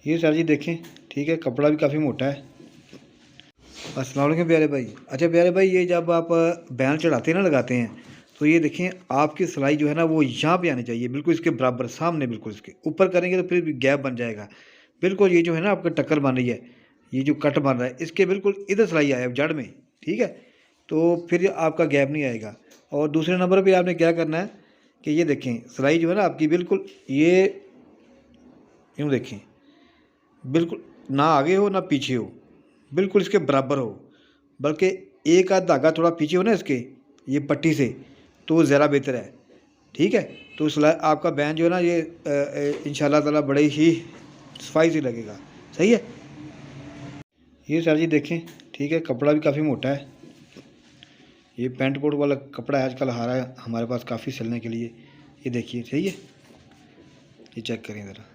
ये सर जी देखें, ठीक है, कपड़ा भी काफ़ी मोटा है। अस्सलाम वालेकुम प्यारे भाई। अच्छा प्यारे भाई, ये जब आप बैन चढ़ाते हैं ना, लगाते हैं, तो ये देखें आपकी सिलाई जो है ना वो यहाँ पे आनी चाहिए, बिल्कुल इसके बराबर सामने, बिल्कुल इसके ऊपर करेंगे तो फिर भी गैप बन जाएगा। बिल्कुल ये जो है ना आपका टक्कर बन रही है, ये जो कट बन रहा है इसके बिल्कुल इधर सिलाई आए जड़ में, ठीक है, तो फिर आपका गैप नहीं आएगा। और दूसरे नंबर पर आपने क्या करना है कि ये देखें सिलाई जो है ना आपकी बिल्कुल ये यूँ देखें, बिल्कुल ना आगे हो ना पीछे हो, बिल्कुल इसके बराबर हो, बल्कि एक आध धागा थोड़ा पीछे हो ना इसके, ये पट्टी से, तो वो ज़रा बेहतर है। ठीक है, तो सिलाई आपका बैन जो है ना ये इंशाल्लाह ताला बड़े ही सफाई से लगेगा। सही है। ये सर जी देखें, ठीक है, कपड़ा भी काफ़ी मोटा है। ये पेंट कोट वाला कपड़ा है, आजकल आ रहा है हमारे पास काफ़ी सिलने के लिए। ये देखिए, सही है, ये चेक करें ज़रा।